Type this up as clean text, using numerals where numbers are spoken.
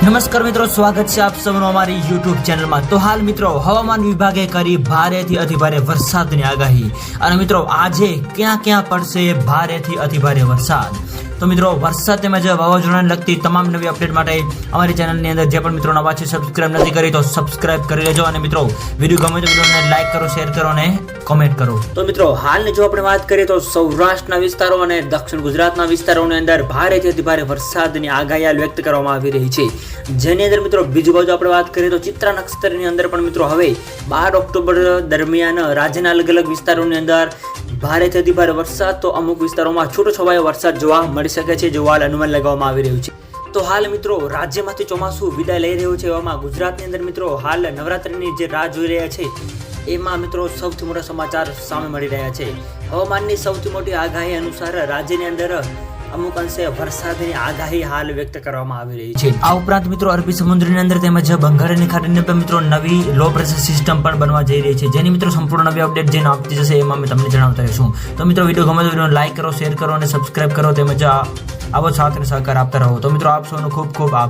નમસ્કાર મિત્રો, સ્વાગત છે આપ સૌનું અમારી યુટ્યુબ ચેનલમાં। તો હાલ મિત્રો હવામાન વિભાગે કરી ભારેથી અતિભારે વરસાદની આગાહી અને મિત્રો આજે ક્યાં ક્યાં પડશે ભારેથી અતિભારે વરસાદ। તો મિત્રો વરસાદ તેમજ વાવાઝોડાને લગતી તમામ નવી અપડેટ માટે અમારી ચેનલની અંદર જે પણ મિત્રો નવા છે સબસ્ક્રાઇબ નથી કરી તો સબસ્ક્રાઇબ કરી લેજો અને મિત્રો વિડીયો ગમે તો વિડીયોને લાઈક કરો, શેર કરો અને કોમેન્ટ કરો। તો મિત્રો હાલની જો આપણે વાત કરીએ તો સૌરાષ્ટ્રના વિસ્તારો અને દક્ષિણ ગુજરાતના વિસ્તારોની અંદર ભારેથી અતિભારે વરસાદની આગાહી વ્યક્ત કરવામાં આવી રહી છે। જેની અંદર મિત્રો બીજી બાજુ આપણે વાત કરીએ તો ચિત્રા નક્ષત્રની અંદર પણ મિત્રો હવે 12 ઓક્ટોબર દરમિયાન રાજ્યના અલગ અલગ વિસ્તારોની અંદર ભારેથી અતિભારે વરસાદ તો અમુક વિસ્તારોમાં છૂટોછવાયો વરસાદ જોવા મળી શકે છે, જેવું હાલ અનુમાન લગાવવામાં આવી રહ્યું છે। તો હાલ મિત્રો રાજ્યમાંથી ચોમાસું વિદાય લઈ રહ્યું છે, એવામાં ગુજરાતની અંદર મિત્રો હાલ નવરાત્રિની જે રાહ જોઈ રહ્યા છે એમાં મિત્રો સૌથી મોટા સમાચાર સામે મળી રહ્યા છે। હવામાનની સૌથી મોટી આગાહી અનુસાર રાજ્યની અંદર અમુક અંશે વરસાદની આગાહી હાલ વ્યક્ત કરવામાં આવી રહી છે। આ ઉપરાંત મિત્રો અરબી સમુદ્રની અંદર તેમજ બંગાળની ખાડીની પર મિત્રો નવી લો પ્રેશર સિસ્ટમ પણ બનવા જઈ રહી છે, જેની મિત્રો સંપૂર્ણ નવી અપડેટ જેને આપતી જશે એમાં મેં તમને જણાવતા રહીશું। તો મિત્રો વિડીયો ગમે તો વિડીયોને લાઈક કરો, શેર કરો અને સબસ્ક્રાઇબ કરો તેમજ આવો સાથ અને સહકાર આપતા રહો। તો મિત્રો આપ સૌનો ખૂબ ખૂબ આભાર।